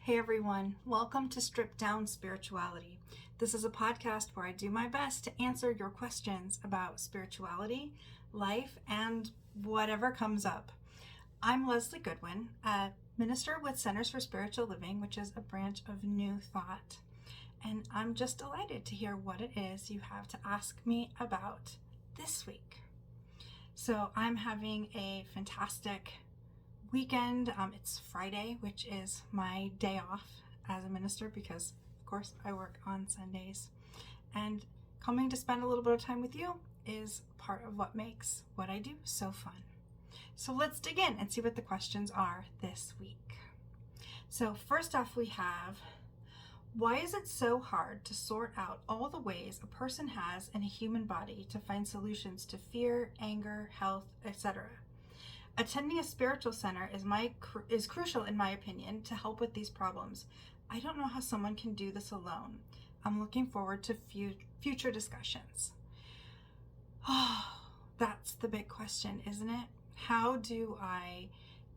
Hey everyone, welcome to Stripped Down Spirituality. This is a podcast where I do my best to answer your questions about spirituality, life, and whatever comes up. I'm Lezli Goodwin, a minister with Centers for Spiritual Living, which is a branch of New Thought. And I'm just delighted to hear what it is you have to ask me about this week. So I'm having a fantastic weekend. It's Friday, which is my day off as a minister because, of course, I work on Sundays. And coming to spend a little bit of time with you is part of what makes what I do so fun. So let's dig in and see what the questions are this week. So first off, we have, why is it so hard to sort out all the ways a person has in a human body to find solutions to fear, anger, health, etc.? Attending a spiritual center is crucial, in my opinion, to help with these problems. I don't know how someone can do this alone. I'm looking forward to future discussions. Oh, that's the big question, isn't it? How do I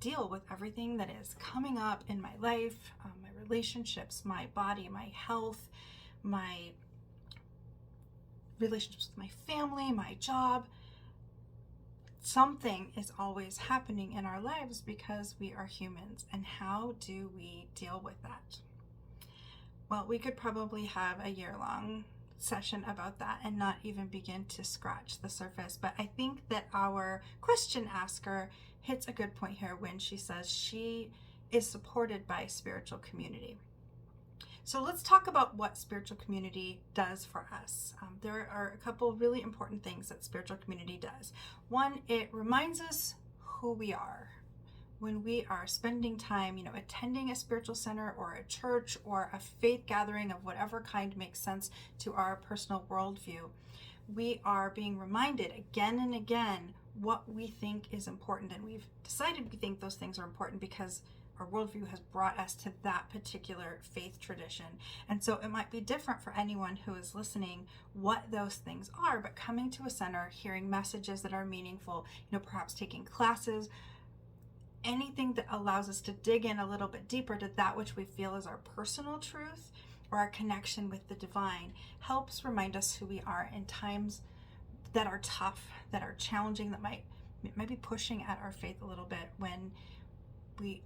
deal with everything that is coming up in my life, my relationships, my body, my health, my relationships with my family, my job? Something is always happening in our lives because we are humans. And how do we deal with that? Well, we could probably have a year-long session about that and not even begin to scratch the surface. But I think that our question asker hits a good point here when she says she is supported by a spiritual community. So let's talk about what spiritual community does for us. There are a couple really important things that spiritual community does. One, it reminds us who we are. When we are spending time, attending a spiritual center or a church or a faith gathering of whatever kind makes sense to our personal worldview, we are being reminded again and again what we think is important. And we've decided we think those things are important because our worldview has brought us to that particular faith tradition. And so it might be different for anyone who is listening what those things are, but coming to a center, hearing messages that are meaningful, perhaps taking classes, anything that allows us to dig in a little bit deeper to that which we feel is our personal truth or our connection with the divine, helps remind us who we are in times that are tough, that are challenging, that might be pushing at our faith a little bit, when we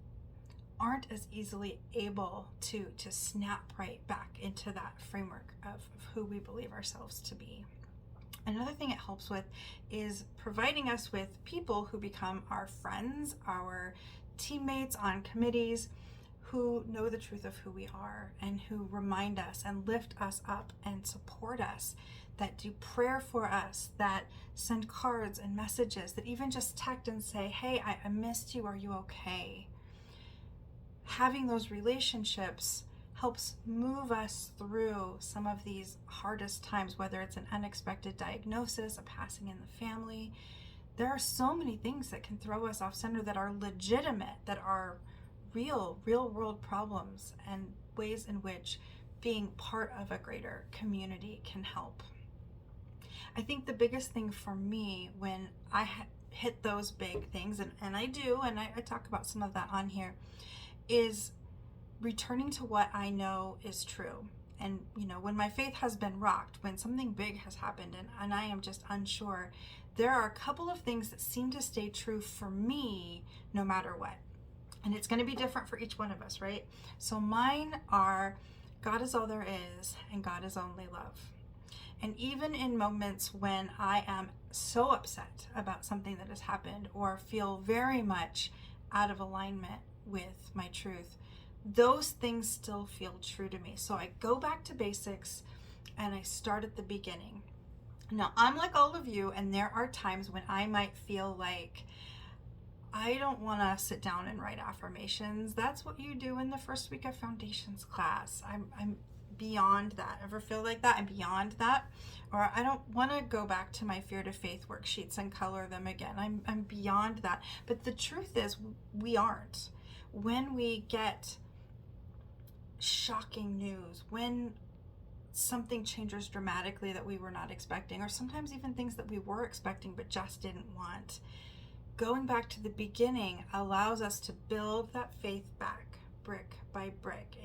aren't as easily able to snap right back into that framework of who we believe ourselves to be. Another thing it helps with is providing us with people who become our friends, our teammates on committees, who know the truth of who we are and who remind us and lift us up and support us, that do prayer for us, that send cards and messages, that even just text and say, hey, I missed you, are you okay? Having those relationships helps move us through some of these hardest times, whether it's an unexpected diagnosis, a passing in the family. There are so many things that can throw us off center that are legitimate, that are real world problems, and ways in which being part of a greater community can help. I think the biggest thing for me when I hit those big things, and I do, and I talk about some of that on here, is returning to what I know is true. And, when my faith has been rocked, when something big has happened and I am just unsure, there are a couple of things that seem to stay true for me no matter what. And it's going to be different for each one of us, right? So mine are, God is all there is, and God is only love. And even in moments when I am so upset about something that has happened or feel very much out of alignment with my truth, those things still feel true to me. So I go back to basics and I start at the beginning. Now, I'm like all of you, and there are times when I might feel like I don't want to sit down and write affirmations. That's what you do in the first week of foundations class. I'm beyond that. Ever feel like that? I'm beyond that. Or I don't want to go back to my fear to faith worksheets and color them again. I'm beyond that. But the truth is, we aren't. When we get shocking news, when something changes dramatically that we were not expecting, or sometimes even things that we were expecting but just didn't want, going back to the beginning allows us to build that faith back brick by brick.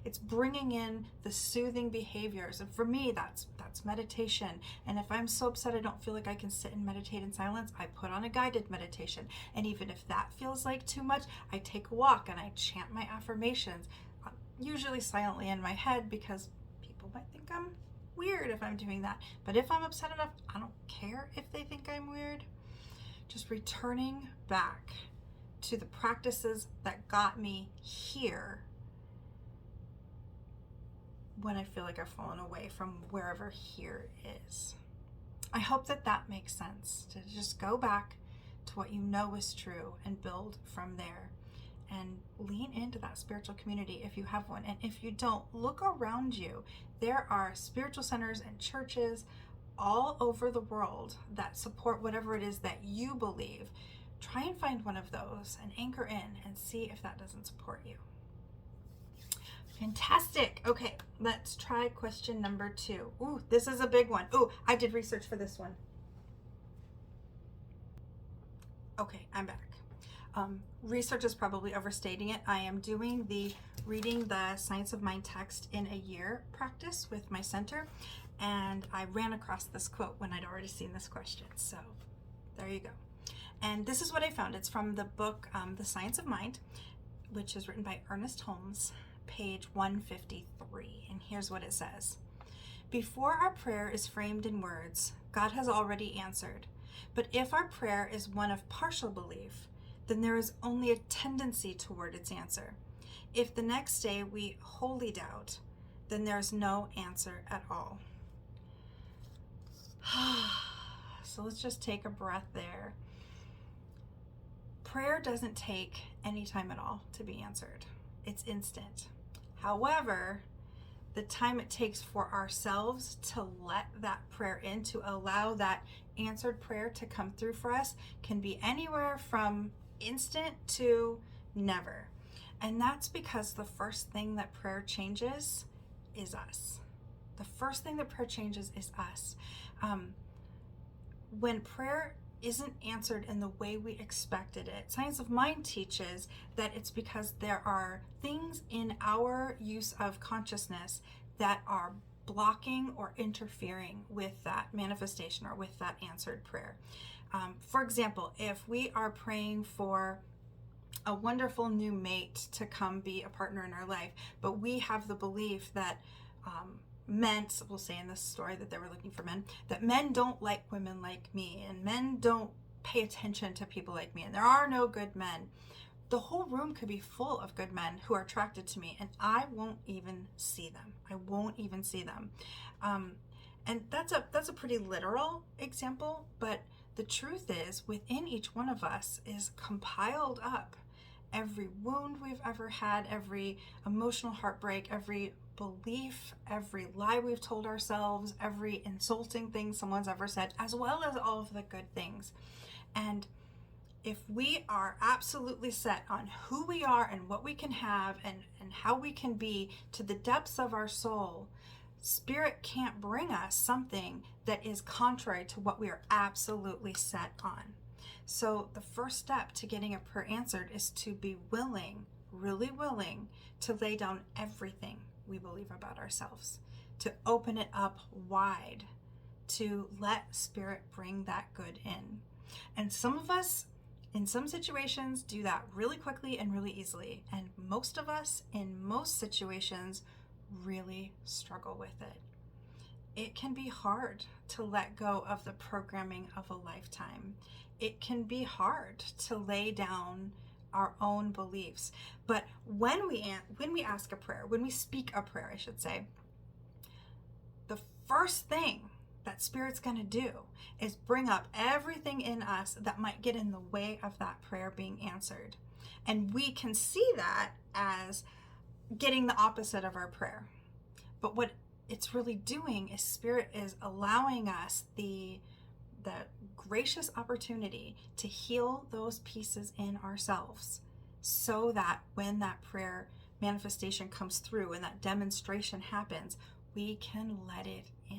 It's bringing in the soothing behaviors. And for me, that's meditation. And if I'm so upset I don't feel like I can sit and meditate in silence, I put on a guided meditation. And even if that feels like too much, I take a walk and I chant my affirmations, usually silently in my head, because people might think I'm weird if I'm doing that. But if I'm upset enough, I don't care if they think I'm weird. Just returning back to the practices that got me here when I feel like I've fallen away from wherever here is. I hope that that makes sense, to just go back to what you know is true and build from there, and lean into that spiritual community if you have one. And if you don't, look around you. There are spiritual centers and churches all over the world that support whatever it is that you believe. Try and find one of those and anchor in and see if that doesn't support you. Fantastic. Okay, let's try question number 2. Ooh, this is a big one. Ooh, I did research for this one. Okay, I'm back. Research is probably overstating it. I am doing the reading the Science of Mind text in a year practice with my center, and I ran across this quote when I'd already seen this question. So there you go. And this is what I found. It's from the book, The Science of Mind, which is written by Ernest Holmes, page 153. And here's what it says. Before our prayer is framed in words, God has already answered. But if our prayer is one of partial belief, then there is only a tendency toward its answer. If the next day we wholly doubt, then there is no answer at all. So let's just take a breath there. Prayer doesn't take any time at all to be answered. It's instant. However, the time it takes for ourselves to let that prayer in, to allow that answered prayer to come through for us, can be anywhere from instant to never. And that's because the first thing that prayer changes is us. The first thing that prayer changes is us. When prayer isn't answered in the way we expected it, Science of Mind teaches that it's because there are things in our use of consciousness that are blocking or interfering with that manifestation or with that answered prayer. For example, if we are praying for a wonderful new mate to come be a partner in our life, but we have the belief that men, we'll say in this story that they were looking for men, that men don't like women like me, and men don't pay attention to people like me, and there are no good men. The whole room could be full of good men who are attracted to me, and I won't even see them. I won't even see them. And that's a pretty literal example, but the truth is, within each one of us is compiled up every wound we've ever had, every emotional heartbreak, every belief, every lie we've told ourselves, every insulting thing someone's ever said, as well as all of the good things. And if we are absolutely set on who we are and what we can have and how we can be to the depths of our soul, Spirit can't bring us something that is contrary to what we are absolutely set on. So the first step to getting a prayer answered is to be willing, really willing, to lay down everything we believe about ourselves, to open it up wide, to let Spirit bring that good in. And some of us, in some situations, do that really quickly and really easily. And most of us, in most situations, really struggle with it. It can be hard to let go of the programming of a lifetime. It can be hard to lay down our own beliefs. But when we ask a prayer, when we speak a prayer, I should say, the first thing that Spirit's going to do is bring up everything in us that might get in the way of that prayer being answered. And we can see that as getting the opposite of our prayer. But what it's really doing is Spirit is allowing us the gracious opportunity to heal those pieces in ourselves, so that when that prayer manifestation comes through and that demonstration happens, we can let it in.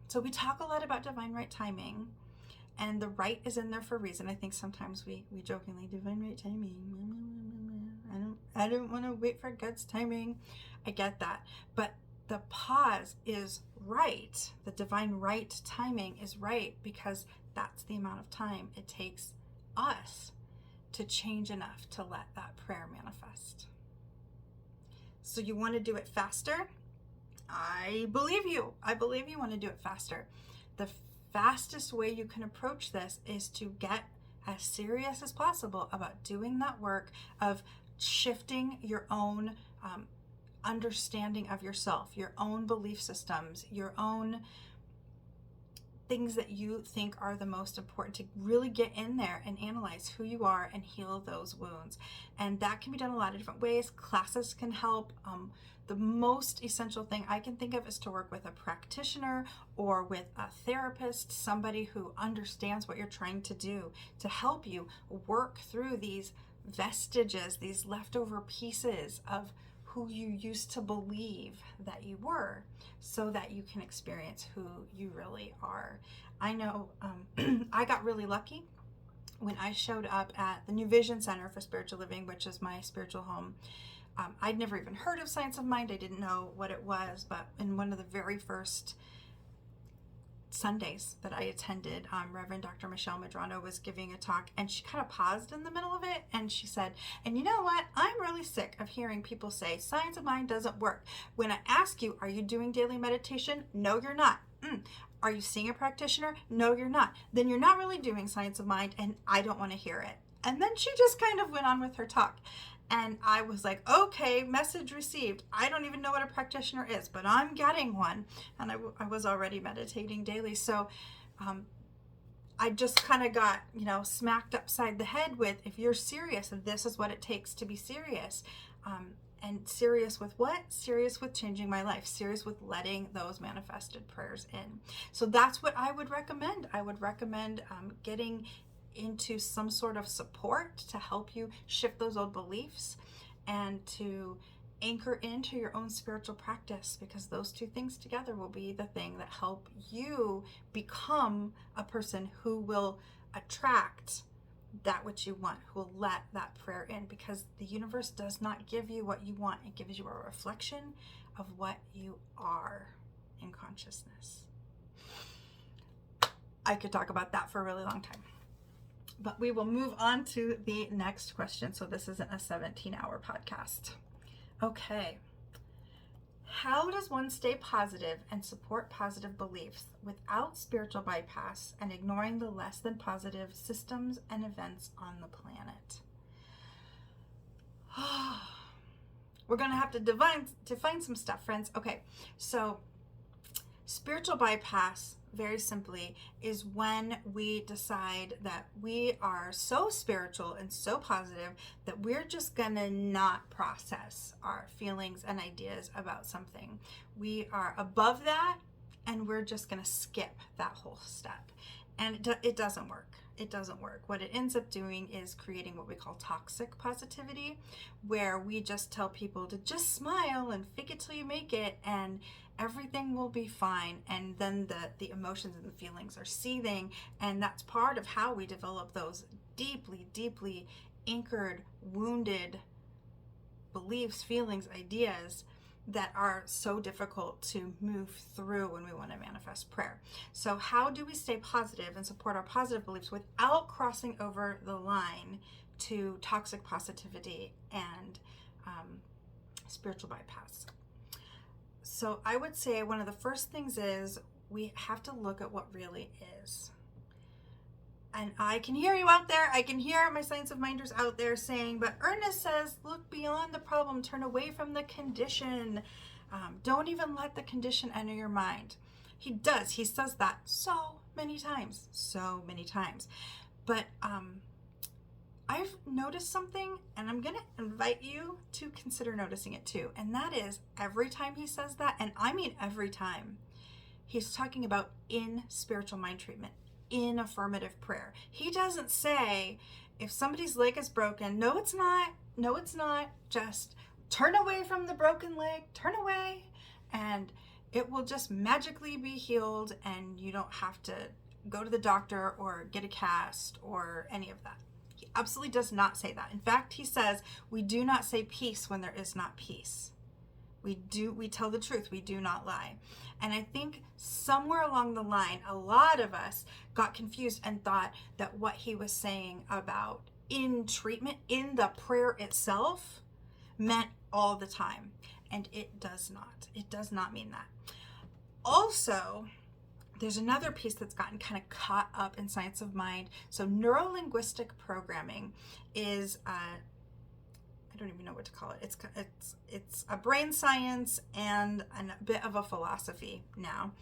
So we talk a lot about divine right timing, And the right is in there for a reason. I think sometimes we jokingly, divine right timing. I don't want to wait for God's timing. I get that. But the pause is right. The divine right timing is right, because that's the amount of time it takes us to change enough to let that prayer manifest. So you want to do it faster? I believe you. I believe you want to do it faster. The fastest way you can approach this is to get as serious as possible about doing that work of shifting your own understanding of yourself, your own belief systems, your own things that you think are the most important, to really get in there and analyze who you are and heal those wounds. And that can be done a lot of different ways. Classes can help. The most essential thing I can think of is to work with a practitioner or with a therapist, somebody who understands what you're trying to do, to help you work through these vestiges, these leftover pieces of who you used to believe that you were, so that you can experience who you really are. I know I got really lucky when I showed up at the New Vision Center for Spiritual Living, which is my spiritual home. I'd never even heard of Science of Mind. I didn't know what it was, but in one of the very first Sundays that I attended, Reverend Dr. Michelle Medrano was giving a talk, and she kind of paused in the middle of it, and she said, and you know what, I'm really sick of hearing people say Science of Mind doesn't work. When I ask you, are you doing daily meditation? No, you're not. Are you seeing a practitioner? No, you're not. Then you're not really doing Science of Mind, and I don't want to hear it. And then she just kind of went on with her talk. And I was like, okay, message received. I don't even know what a practitioner is, but I'm getting one. And I was already meditating daily. So I just kind of got, smacked upside the head with, if you're serious, this is what it takes to be serious. And serious with what? Serious with changing my life. Serious with letting those manifested prayers in. So that's what I would recommend. I would recommend getting into some sort of support to help you shift those old beliefs and to anchor into your own spiritual practice, because those two things together will be the thing that help you become a person who will attract that which you want, who will let that prayer in, because the universe does not give you what you want. It gives you a reflection of what you are in consciousness. I could talk about that for a really long time. But we will move on to the next question. So this isn't a 17-hour podcast. Okay. How does one stay positive and support positive beliefs without spiritual bypass and ignoring the less than positive systems and events on the planet? We're going to have to define some stuff, friends. Okay. So spiritual bypass, very simply, is when we decide that we are so spiritual and so positive that we're just gonna not process our feelings and ideas about something. We are above that, and we're just gonna skip that whole step. And it doesn't work. It doesn't work. What it ends up doing is creating what we call toxic positivity, where we just tell people to just smile and fake it till you make it, and everything will be fine. And then the emotions and the feelings are seething, and that's part of how we develop those deeply, deeply anchored, wounded beliefs, feelings, ideas that are so difficult to move through when we want to manifest prayer. So how do we stay positive and support our positive beliefs without crossing over the line to toxic positivity and spiritual bypass? So I would say one of the first things is we have to look at what really is. And I can hear you out there. I can hear my Science of Minders out there saying, but Ernest says, look beyond the problem, turn away from the condition. Don't even let the condition enter your mind. He does. He says that so many times. But I've noticed something, and I'm going to invite you to consider noticing it too. And that is, every time he says that, and I mean every time, he's talking about in spiritual mind treatment, in affirmative prayer. He doesn't say, if somebody's leg is broken, no it's not, just turn away from the broken leg, turn away, and it will just magically be healed, and you don't have to go to the doctor or get a cast or any of that. He absolutely does not say that. In fact, he says we do not say peace when there is not peace. We tell the truth. We do not lie. And I think somewhere along the line, a lot of us got confused and thought that what he was saying about in treatment, in the prayer itself, meant all the time. And it does not. It does not mean that. Also, there's another piece that's gotten kind of caught up in science of mind. So neuro-linguistic programming is, I don't even know what to call it. It's a brain science and a bit of a philosophy now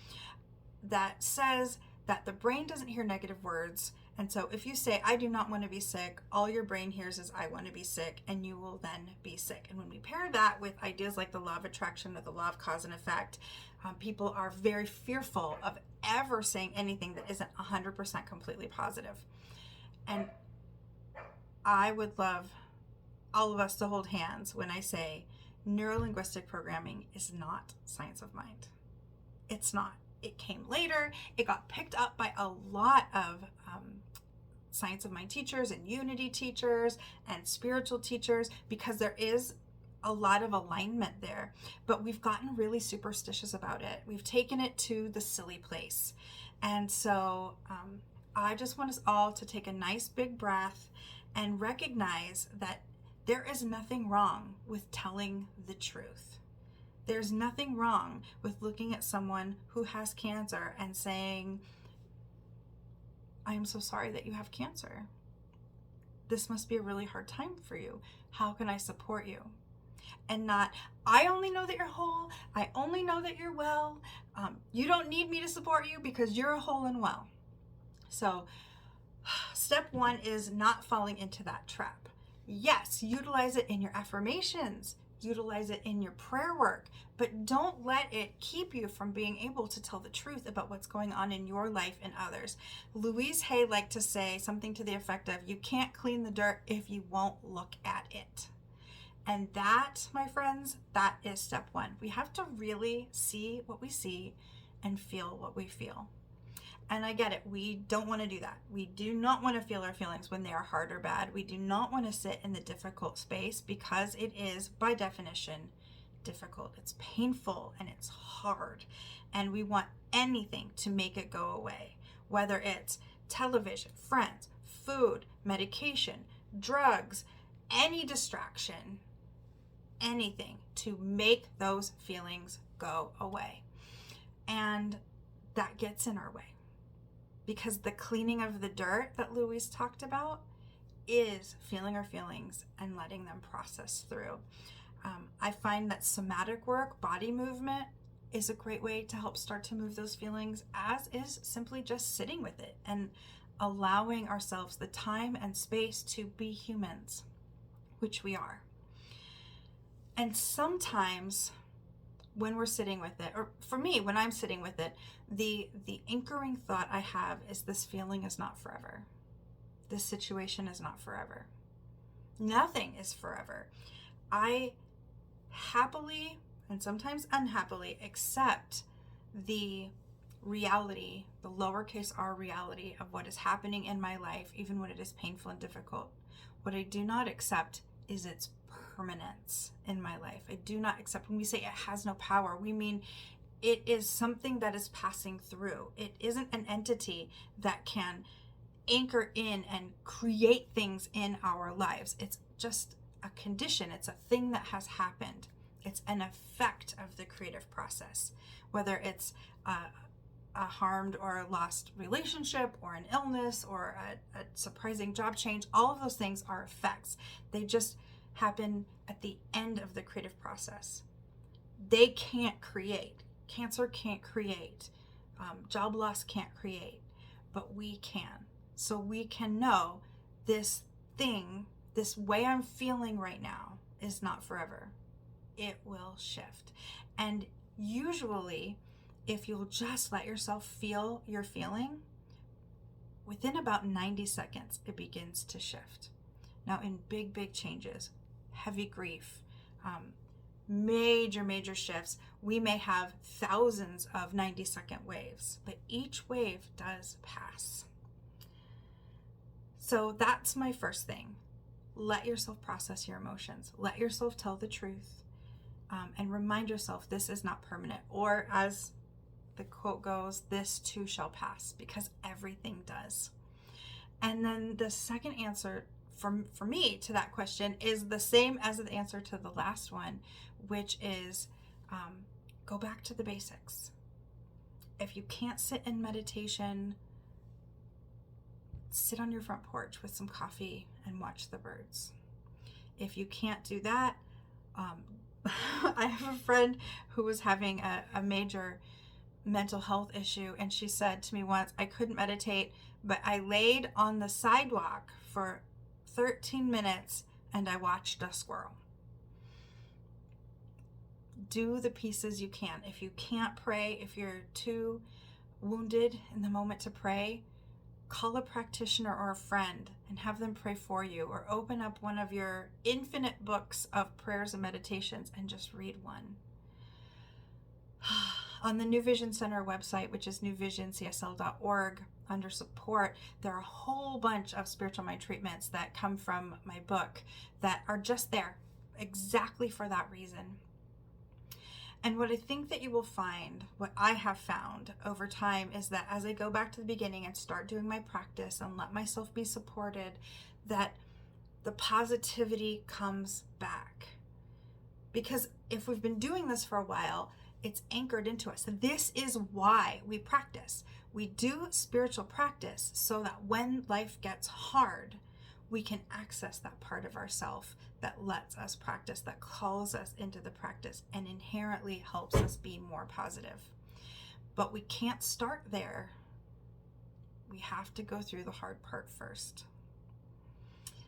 that says that the brain doesn't hear negative words. And so if you say, I do not want to be sick, all your brain hears is, I want to be sick, and you will then be sick. And when we pair that with ideas like the law of attraction or the law of cause and effect, people are very fearful of ever saying anything that isn't 100% completely positive. And I would love all of us to hold hands when I say neuro-linguistic programming is not science of mind. It's not. It came later. It got picked up by a lot of science of mind teachers and unity teachers and spiritual teachers because there is a lot of alignment there. But we've gotten really superstitious about it. We've taken it to the silly place. And so I just want us all to take a nice big breath and recognize that there is nothing wrong with telling the truth. There's nothing wrong with looking at someone who has cancer and saying, I am so sorry that you have cancer. This must be a really hard time for you. How can I support you? And not, I only know that you're whole. I only know that you're well. You don't need me to support you because you're whole and well. So step one is not falling into that trap. Yes, utilize it in your affirmations, utilize it in your prayer work, but don't let it keep you from being able to tell the truth about what's going on in your life and others. Louise Hay liked to say something to the effect of, you can't clean the dirt if you won't look at it. And that, my friends, that is step one. We have to really see what we see and feel what we feel. And I get it. We don't want to do that. We do not want to feel our feelings when they are hard or bad. We do not want to sit in the difficult space because it is, by definition, difficult. It's painful and it's hard. And we want anything to make it go away, whether it's television, friends, food, medication, drugs, any distraction, anything to make those feelings go away. And that gets in our way. Because the cleaning of the dirt that Louise talked about is feeling our feelings and letting them process through. I find that somatic work, body movement, is a great way to help start to move those feelings, as is simply just sitting with it and allowing ourselves the time and space to be humans, which we are. And sometimes when we're sitting with it, or for me, when I'm sitting with it, the anchoring thought I have is this feeling is not forever. This situation is not forever. Nothing is forever. I happily and sometimes unhappily accept the reality, the lowercase r reality of what is happening in my life, even when it is painful and difficult. What I do not accept is its permanence in my life. I do not accept, when we say it has no power, we mean it is something that is passing through. It isn't an entity that can anchor in and create things in our lives. It's just a condition. It's a thing that has happened. It's an effect of the creative process, whether it's a harmed or lost relationship or an illness or a surprising job change. All of those things are effects. They just happen at the end of the creative process. They can't create. Cancer can't create. Job loss can't create, but we can. So we can know this thing, this way I'm feeling right now is not forever. It will shift. And usually, if you'll just let yourself feel your feeling, within about 90 seconds, it begins to shift. Now, in big changes, heavy grief, major, major shifts, we may have thousands of 90-second waves, but each wave does pass. So that's my first thing. Let yourself process your emotions. Let yourself tell the truth. And remind yourself this is not permanent. Or as the quote goes, this too shall pass, because everything does. And then the second answer for me to that question is the same as the answer to the last one, which is go back to the basics. If you can't sit in meditation, sit on your front porch with some coffee and watch the birds. If you can't do that, I have a friend who was having a major mental health issue, and she said to me once, I couldn't meditate, but I laid on the sidewalk for 13 minutes and I watched a squirrel. Do the pieces you can. If you can't pray, if you're too wounded in the moment to pray, call a practitioner or a friend and have them pray for you, or open up one of your infinite books of prayers and meditations and just read one. On the New Vision Center website, which is newvisioncsl.org, under support, there are a whole bunch of spiritual mind treatments that come from my book that are just there exactly for that reason. And what I think that you will find, what I have found over time, is that as I go back to the beginning and start doing my practice and let myself be supported, that the positivity comes back. Because if we've been doing this for a while, it's anchored into us. This is why we practice. We do spiritual practice so that when life gets hard, we can access that part of ourself that lets us practice, that calls us into the practice and inherently helps us be more positive. But we can't start there. We have to go through the hard part first.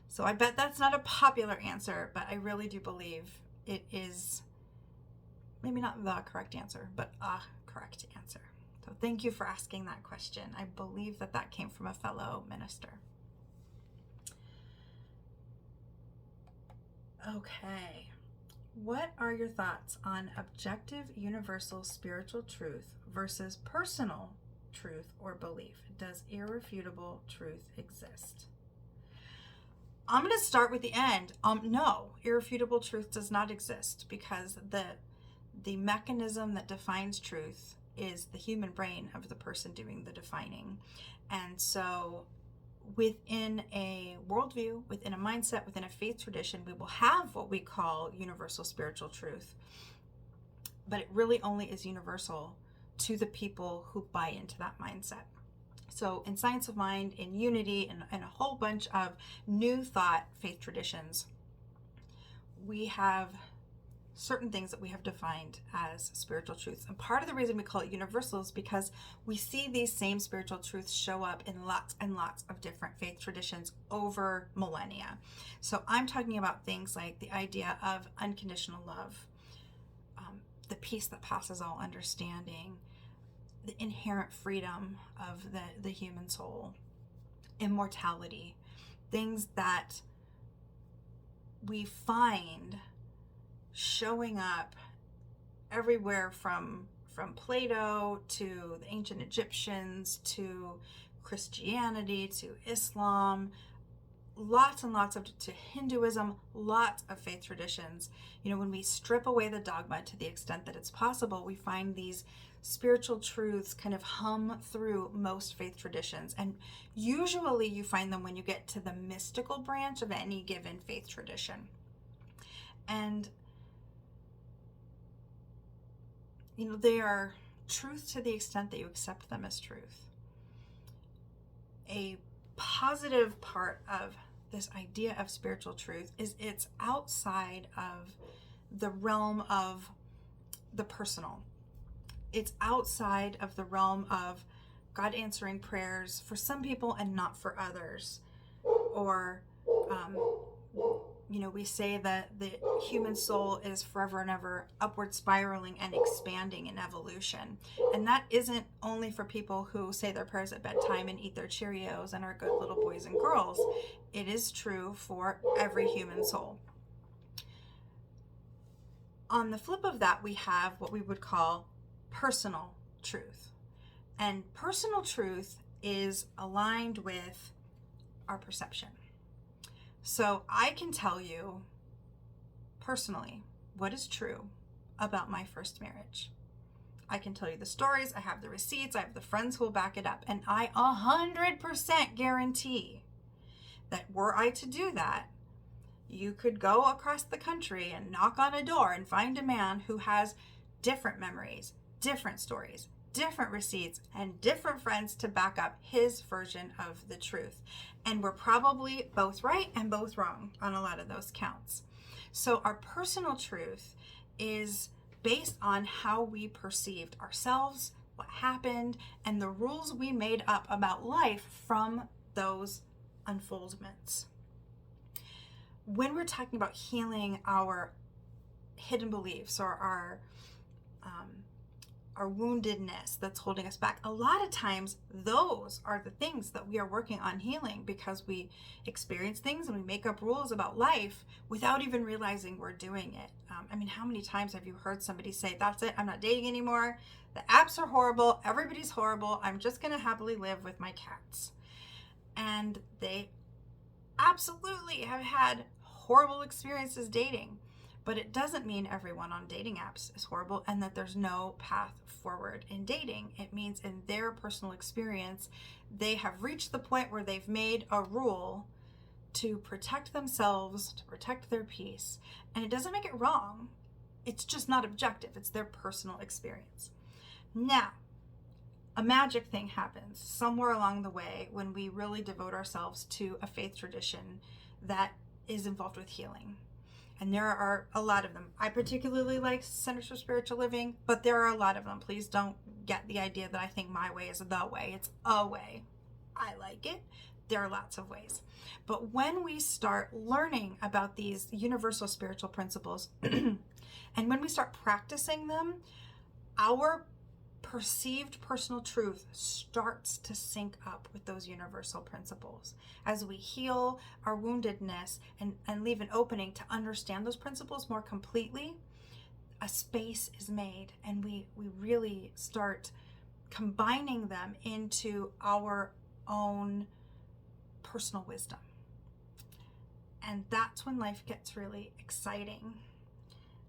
So I bet that's not a popular answer, but I really do believe it is maybe not the correct answer, but a correct answer. So thank you for asking that question. I believe that that came from a fellow minister. Okay. What are your thoughts on objective universal spiritual truth versus personal truth or belief? Does irrefutable truth exist? I'm going to start with the end. No, irrefutable truth does not exist, because the mechanism that defines truth is the human brain of the person doing the defining. And so within a worldview, within a mindset, within a faith tradition, we will have what we call universal spiritual truth. But it really only is universal to the people who buy into that mindset. So in Science of Mind, in Unity, and a whole bunch of new thought faith traditions, we have certain things that we have defined as spiritual truths. And part of the reason we call it universal is because we see these same spiritual truths show up in lots and lots of different faith traditions over millennia. So I'm talking about things like the idea of unconditional love, the peace that passes all understanding, the inherent freedom of the human soul, immortality, things that we find showing up everywhere from Plato to the ancient Egyptians to Christianity to Islam, lots and lots of, to Hinduism, lots of faith traditions. You know, when we strip away the dogma to the extent that it's possible, we find these spiritual truths kind of hum through most faith traditions. And usually you find them when you get to the mystical branch of any given faith tradition. And you know, they are truth to the extent that you accept them as truth. A positive part of this idea of spiritual truth is it's outside of the realm of the personal. It's outside of the realm of God answering prayers for some people and not for others. Or, you know, we say that the human soul is forever and ever upward spiraling and expanding in evolution. And that isn't only for people who say their prayers at bedtime and eat their Cheerios and are good little boys and girls. It is true for every human soul. On the flip of that, we have what we would call personal truth. And personal truth is aligned with our perception. So I can tell you personally what is true about my first marriage. I can tell you the stories, I have the receipts, I have the friends who will back it up, and I 100% guarantee that were I to do that, you could go across the country and knock on a door and find a man who has different memories, different stories, different receipts, and different friends to back up his version of the truth. And we're probably both right and both wrong on a lot of those counts. So our personal truth is based on how we perceived ourselves, what happened, and the rules we made up about life from those unfoldments. When we're talking about healing our hidden beliefs or our woundedness that's holding us back, a lot of times those are the things that we are working on healing, because we experience things and we make up rules about life without even realizing we're doing it. How many times have you heard somebody say, that's it, I'm not dating anymore, the apps are horrible, everybody's horrible, I'm just going to happily live with my cats. And they absolutely have had horrible experiences dating, but it doesn't mean everyone on dating apps is horrible and that there's no path forward in dating. It means in their personal experience, they have reached the point where they've made a rule to protect themselves, to protect their peace. And it doesn't make it wrong. It's just not objective. It's their personal experience. Now, a magic thing happens somewhere along the way when we really devote ourselves to a faith tradition that is involved with healing. And there are a lot of them. I particularly like Centers for Spiritual Living, but there are a lot of them. Please don't get the idea that I think my way is the way. It's a way. I like it. There are lots of ways. But when we start learning about these universal spiritual principles, and when we start practicing them, our perceived personal truth starts to sync up with those universal principles. As we heal our woundedness and leave an opening to understand those principles more completely, a space is made, and we really start combining them into our own personal wisdom. And that's when life gets really exciting.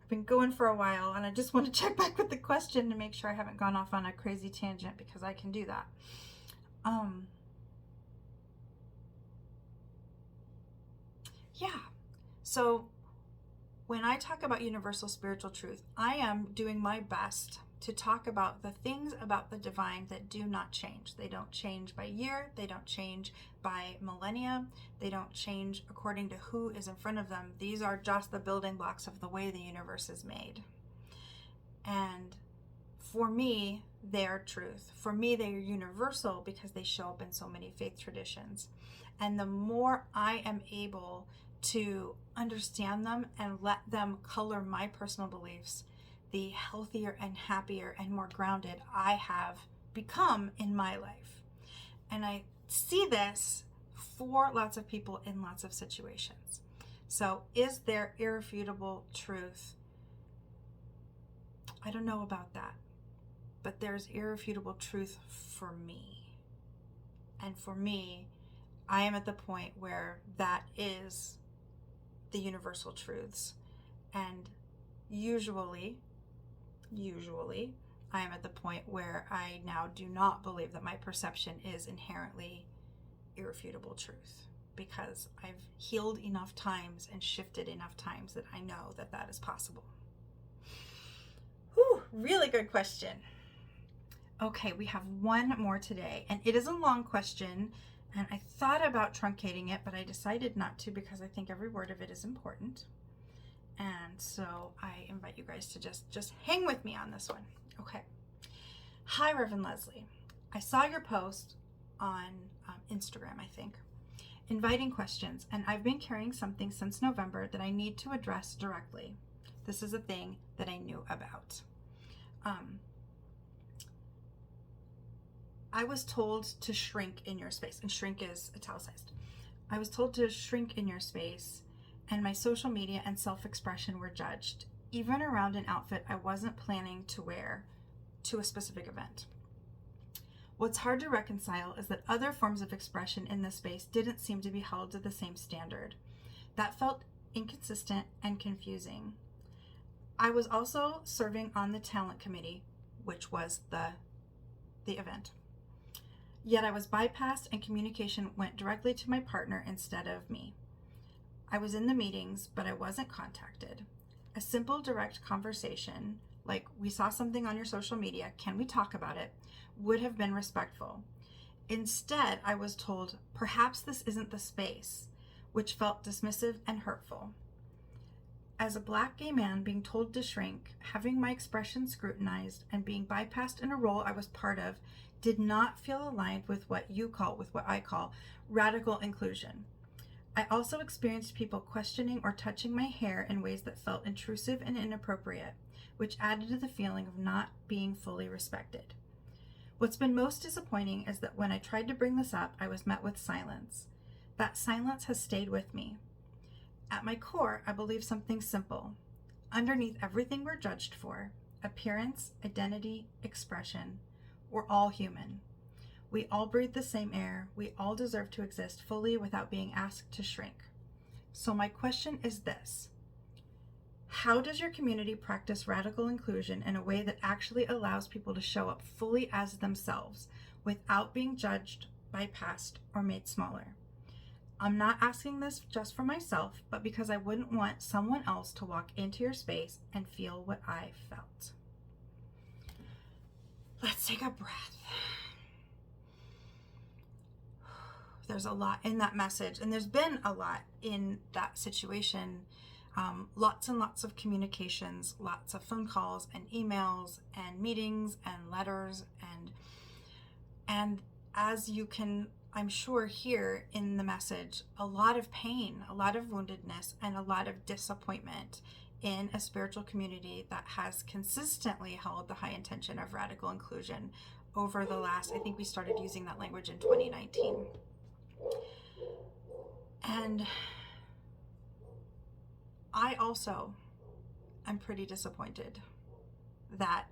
Been going for a while, and I just want to check back with the question to make sure I haven't gone off on a crazy tangent, because I can do that. So when I talk about universal spiritual truth, I am doing my best to talk about the things about the divine that do not change. They don't change by year, they don't change by millennia, they don't change according to who is in front of them. These are just the building blocks of the way the universe is made. And for me, they're truth. For me, they are universal because they show up in so many faith traditions. And the more I am able to understand them and let them color my personal beliefs, the healthier and happier and more grounded I have become in my life. And I see this for lots of people in lots of situations. So is there irrefutable truth? I don't know about that, but there's irrefutable truth for me. And for me, I am at the point where that is the universal truths. And usually, I am at the point where I now do not believe that my perception is inherently irrefutable truth, because I've healed enough times and shifted enough times that I know that that is possible. Whew, really good question. Okay, we have one more today, and it is a long question, and I thought about truncating it, but I decided not to because I think every word of it is important. And so I invite you guys to just hang with me on this one. Okay. Hi, Reverend Lezli. I saw your post on Instagram, I think, inviting questions, and I've been carrying something since November that I need to address directly. This is a thing that I knew about. I was told to shrink in your space, and shrink is italicized. I was told to shrink in your space, and my social media and self-expression were judged. even around an outfit I wasn't planning to wear to a specific event. What's hard to reconcile is that other forms of expression in this space didn't seem to be held to the same standard. That felt inconsistent and confusing. I was also serving on the talent committee, which was the event. Yet I was bypassed and communication went directly to my partner instead of me. I was in the meetings, but I wasn't contacted. A simple, direct conversation, like, we saw something on your social media, can we talk about it, would have been respectful. Instead, I was told, perhaps this isn't the space, which felt dismissive and hurtful. As a Black gay man being told to shrink, having my expression scrutinized, and being bypassed in a role I was part of did not feel aligned with what I call radical inclusion. I also experienced people questioning or touching my hair in ways that felt intrusive and inappropriate, which added to the feeling of not being fully respected. What's been most disappointing is that when I tried to bring this up, I was met with silence. That silence has stayed with me. At my core, I believe something simple. Underneath everything we're judged for, appearance, identity, expression, we're all human. We all breathe the same air. We all deserve to exist fully without being asked to shrink. So my question is this: how does your community practice radical inclusion in a way that actually allows people to show up fully as themselves without being judged, bypassed, or made smaller? I'm not asking this just for myself, but because I wouldn't want someone else to walk into your space and feel what I felt. Let's take a breath. There's a lot in that message, and there's been a lot in that situation. Lots and lots of communications, lots of phone calls and emails and meetings and letters, and as you can, I'm sure, hear in the message, a lot of pain, a lot of woundedness, and a lot of disappointment in a spiritual community that has consistently held the high intention of radical inclusion over the last, I think we started using that language in 2019. And I also am pretty disappointed that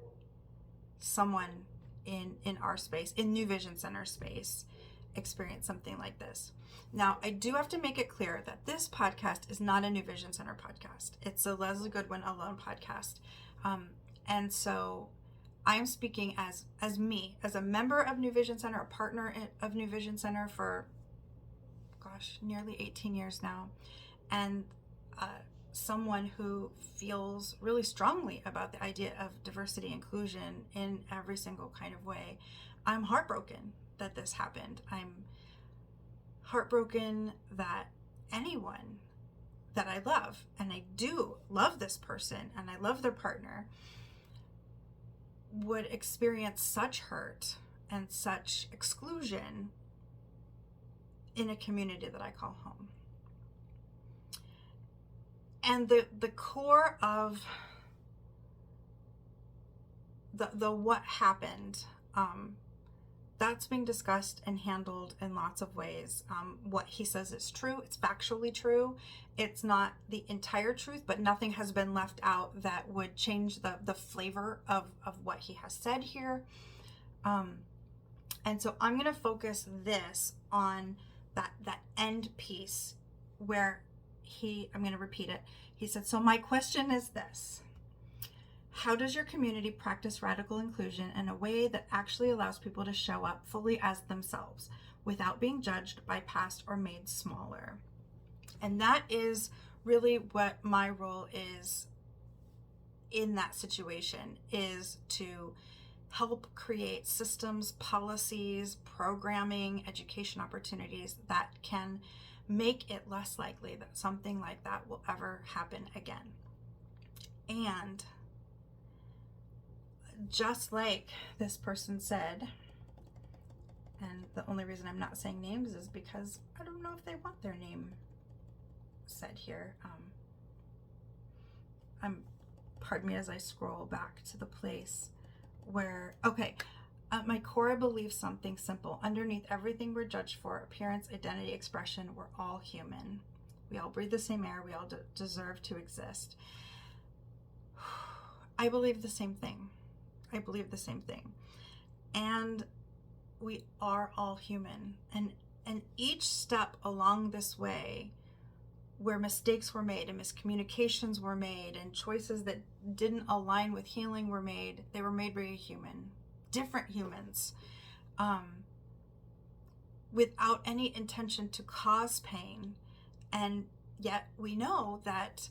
someone in our space, in New Vision Center space, experienced something like this. Now, I do have to make it clear that this podcast is not a New Vision Center podcast. It's a Lezli Goodwin alone podcast. And so I'm speaking as me, as a member of New Vision Center, a partner of New Vision Center for, nearly 18 years now, and someone who feels really strongly about the idea of diversity inclusion in every single kind of way. I'm heartbroken that this happened. I'm heartbroken that anyone that I love, and I do love this person and I love their partner, would experience such hurt and such exclusion in a community that I call home. And the core of the what happened, that's being discussed and handled in lots of ways. What he says is true. It's factually true. It's not the entire truth, but nothing has been left out that would change the flavor of what he has said here. And so I'm going to focus this on that end piece where I'm going to repeat it. He said, so my question is this: how does your community practice radical inclusion in a way that actually allows people to show up fully as themselves without being judged, bypassed, or made smaller? And that is really what my role is in that situation, is to help create systems, policies, programming, education opportunities that can make it less likely that something like that will ever happen again. And just like this person said, and the only reason I'm not saying names is because I don't know if they want their name said here. Pardon me as I scroll back to the place where, at my core, I believe something simple. Underneath everything we're judged for, appearance, identity, expression, we're all human. We all breathe the same air. We all deserve to exist. I believe the same thing. I believe the same thing. And we are all human. And each step along this way where mistakes were made and miscommunications were made and choices that didn't align with healing were made, they were made very human, different humans, without any intention to cause pain. And yet we know that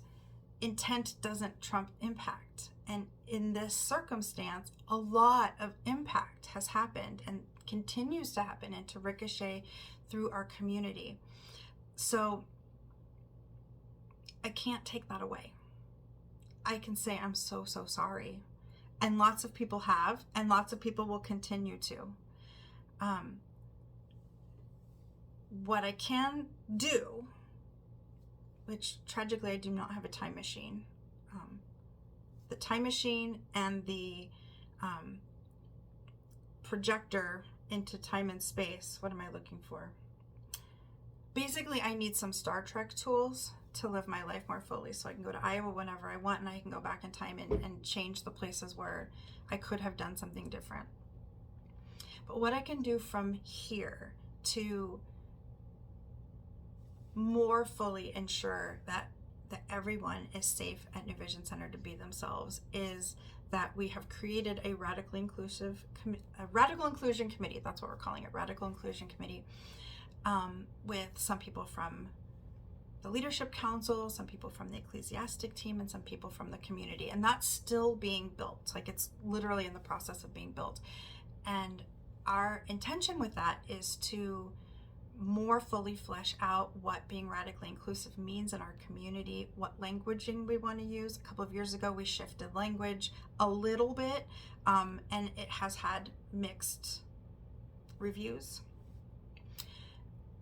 intent doesn't trump impact. And in this circumstance, a lot of impact has happened and continues to happen and to ricochet through our community. So I can't take that away. I can say I'm so sorry. And lots of people have, and lots of people will continue to. What I can do, which tragically I do not have a time machine. The time machine and the projector into time and space. What am I looking for? Basically, I need some Star Trek tools to live my life more fully, so I can go to Iowa whenever I want, and I can go back in time and change the places where I could have done something different. But what I can do from here to more fully ensure that everyone is safe at New Vision Center to be themselves is that we have created a radical inclusion committee. That's what we're calling it, radical inclusion committee, with some people from the leadership council, some people from the ecclesiastic team, and some people from the community. And that's still being built. Like, it's literally in the process of being built. And our intention with that is to more fully flesh out what being radically inclusive means in our community, what languaging we want to use. A couple of years ago, we shifted language a little bit, and it has had mixed reviews.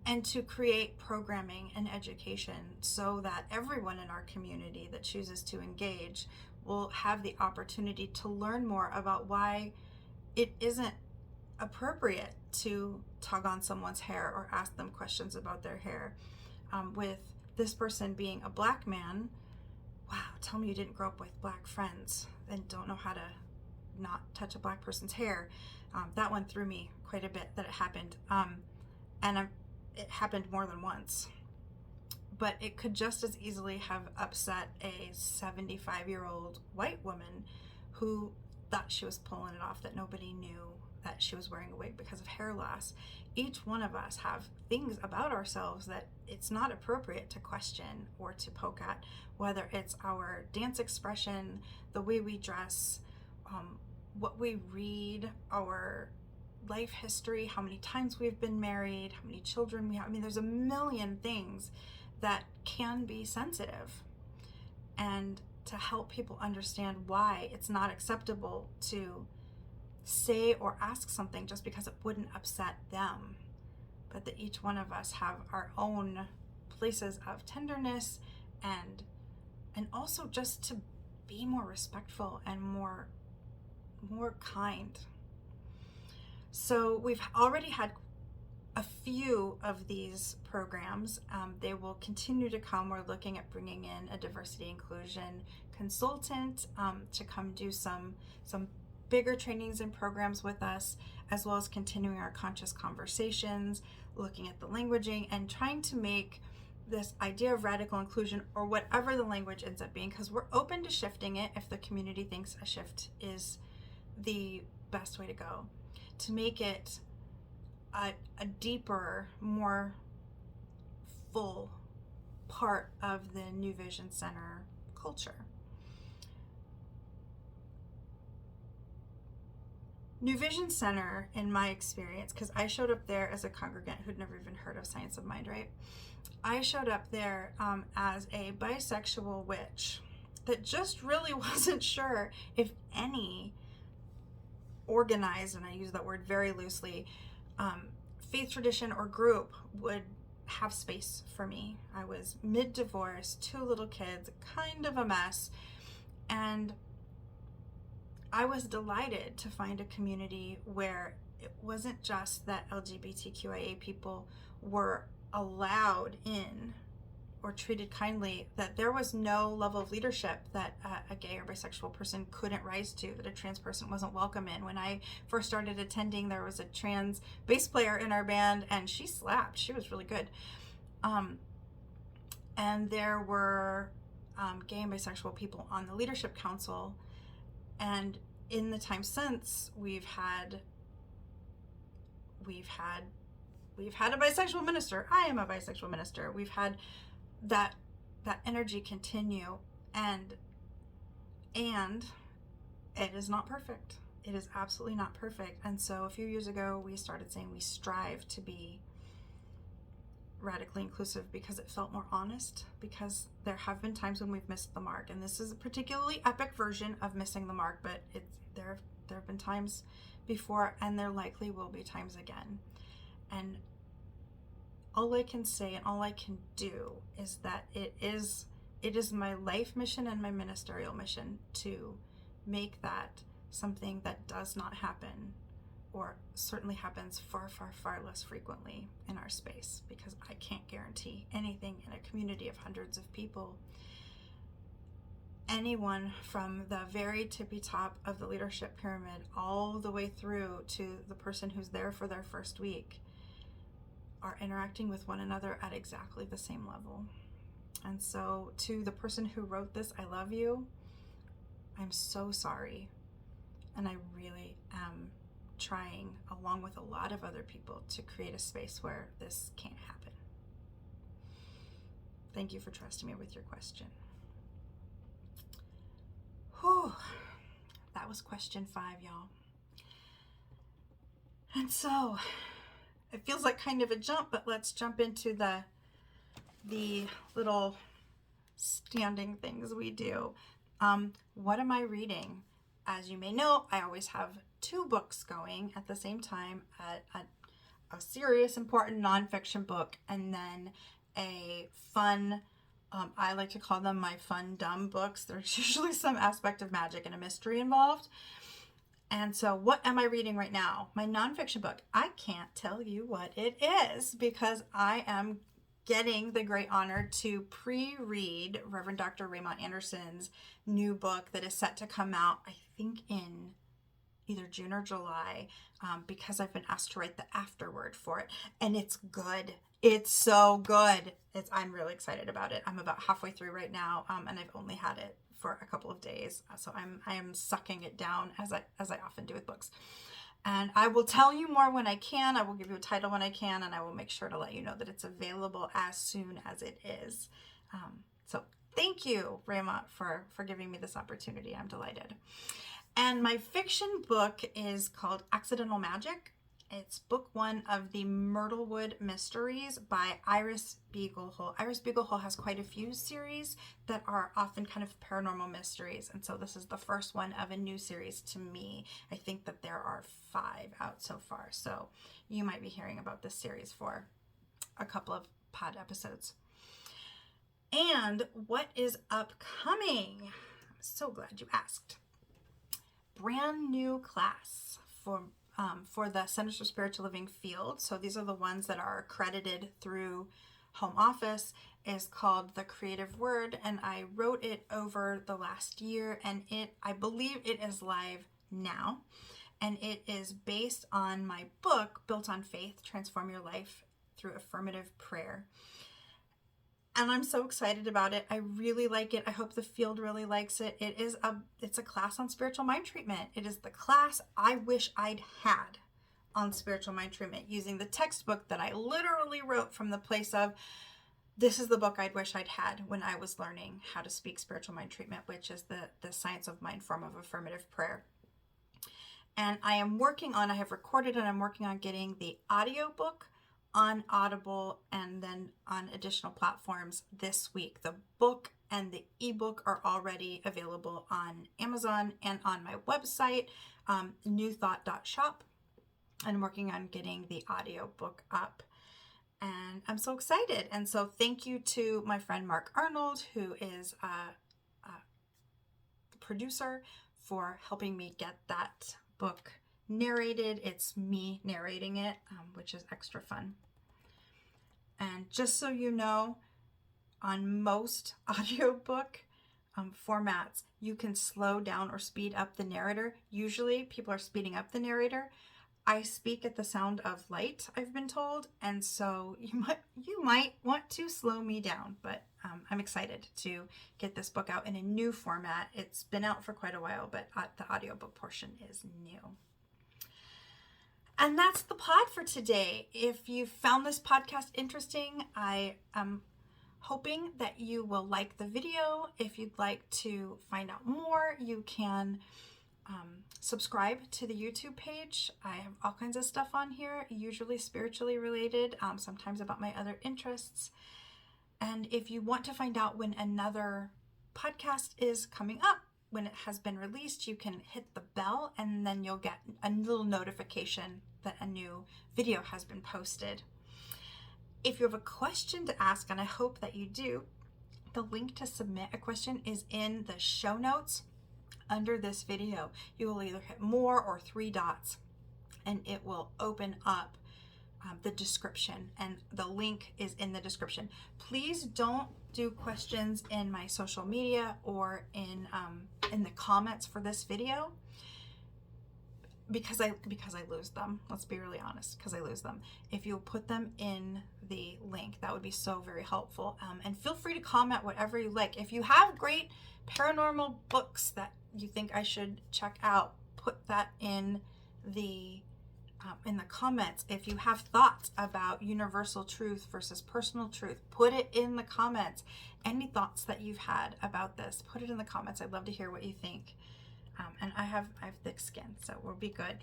And to create programming and education so that everyone in our community that chooses to engage will have the opportunity to learn more about why it isn't appropriate to tug on someone's hair or ask them questions about their hair. With this person being a Black man, wow, tell me you didn't grow up with Black friends and don't know how to not touch a Black person's hair. That one threw me quite a bit that it happened. It happened more than once. But it could just as easily have upset a 75-year-old white woman who thought she was pulling it off, that nobody knew that she was wearing a wig because of hair loss. Each one of us have things about ourselves that it's not appropriate to question or to poke at, whether it's our dance expression, the way we dress, what we read, our life history, how many times we've been married, how many children we have. I mean, there's a million things that can be sensitive. And to help people understand why it's not acceptable to say or ask something just because it wouldn't upset them, but that each one of us have our own places of tenderness and also just to be more respectful and more kind. So we've already had a few of these programs. They will continue to come. We're looking at bringing in a diversity inclusion consultant to come do some bigger trainings and programs with us, as well as continuing our conscious conversations, looking at the languaging, and trying to make this idea of radical inclusion, or whatever the language ends up being, because we're open to shifting it if the community thinks a shift is the best way to go, to make it a deeper, more full part of the New Vision Center culture. New Vision Center, in my experience, because I showed up there as a congregant who'd never even heard of Science of Mind, right? I showed up there as a bisexual witch that just really wasn't sure if any organized, and I use that word very loosely, faith tradition or group would have space for me. I was mid-divorce, 2 little kids, kind of a mess, and I was delighted to find a community where it wasn't just that LGBTQIA people were allowed in or treated kindly, that there was no level of leadership that a gay or bisexual person couldn't rise to, that a trans person wasn't welcome in. When I first started attending, there was a trans bass player in our band, and she slapped. She was really good. And there were gay and bisexual people on the leadership council. And in the time since, we've had a bisexual minister. I am a bisexual minister. We've had that energy continue, and it is not perfect. It is absolutely not perfect. And so a few years ago, we started saying we strive to be radically inclusive because it felt more honest, because there have been times when we've missed the mark, and this is a particularly epic version of missing the mark, but there have been times before, and there likely will be times again. And all I can say and all I can do is that it is my life mission and my ministerial mission to make that something that does not happen, or certainly happens far, far, far less frequently in our space, because I can't guarantee anything in a community of hundreds of people. Anyone from the very tippy top of the leadership pyramid all the way through to the person who's there for their first week are interacting with one another at exactly the same level. And so to the person who wrote this, I love you. I'm so sorry. And I really am trying, along with a lot of other people, to create a space where this can't happen. Thank you for trusting me with your question. Whew. That was question 5, y'all. And so it feels like kind of a jump, but let's jump into the little standing things we do. What am I reading? As you may know, I always have 2 books going at the same time, a serious, important nonfiction book, and then a fun, I like to call them my fun, dumb books. There's usually some aspect of magic and a mystery involved. And so what am I reading right now? My nonfiction book. I can't tell you what it is, because I am getting the great honor to pre-read Reverend Dr. Raymont Anderson's new book that is set to come out, I think, in either June or July, because I've been asked to write the afterword for it. And it's good. It's so good. I'm really excited about it. I'm about halfway through right now, and I've only had it for a couple of days. So I am sucking it down, as I often do with books. And I will tell you more when I can. I will give you a title when I can, and I will make sure to let you know that it's available as soon as it is. So thank you, Raymont, for giving me this opportunity. I'm delighted. And my fiction book is called Accidental Magic. It's book 1 of the Myrtlewood Mysteries by Iris Beaglehole. Iris Beaglehole has quite a few series that are often kind of paranormal mysteries. And so this is the first one of a new series to me. I think that there are 5 out so far. So you might be hearing about this series for a couple of pod episodes. And what is upcoming? I'm so glad you asked. Brand new class for the Centers for Spiritual Living field. So these are the ones that are accredited through home office, is called The Creative Word. And I wrote it over the last year, and I believe it is live now. And it is based on my book, Built on Faith, Transform Your Life Through Affirmative Prayer. And I'm so excited about it. I really like it. I hope the field really likes it. It's a class on spiritual mind treatment. It is the class I wish I'd had on spiritual mind treatment, using the textbook that I literally wrote from the place of, this is the book I'd wish I'd had when I was learning how to speak spiritual mind treatment, which is the science of mind form of affirmative prayer. And I have recorded, and I'm working on getting the audiobook on Audible and then on additional platforms this week. The book and the ebook are already available on Amazon and on my website, newthought.shop. I'm working on getting the audiobook up, and I'm so excited. And so thank you to my friend Mark Arnold, who is a producer, for helping me get that book narrated. It's me narrating it, which is extra fun. And just so you know, on most audiobook formats, you can slow down or speed up the narrator. Usually people are speeding up the narrator. I speak at the sound of light, I've been told, and so you might want to slow me down, but I'm excited to get this book out in a new format. It's been out for quite a while, but the audiobook portion is new. And that's the pod for today. If you found this podcast interesting, I am hoping that you will like the video. If you'd like to find out more, you can subscribe to the YouTube page. I have all kinds of stuff on here, usually spiritually related, sometimes about my other interests. And if you want to find out when another podcast is coming up, when it has been released, you can hit the bell and then you'll get a little notification that a new video has been posted. If you have a question to ask, and I hope that you do, the link to submit a question is in the show notes under this video. You will either hit more or 3 dots and it will open up the description, and the link is in the description. Please don't do questions in my social media or in the comments for this video, because I lose them. Let's be really honest, because I lose them. If you'll put them in the link, that would be so very helpful. And feel free to comment whatever you like. If you have great paranormal books that you think I should check out, put that in the comments. If you have thoughts about universal truth versus personal truth, put it in the comments. Any thoughts that you've had about this, put it in the comments. I'd love to hear what you think. And I have thick skin, so we'll be good.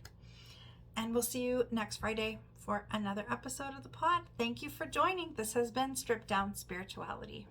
And we'll see you next Friday for another episode of the pod. Thank you for joining. This has been Stripped Down Spirituality.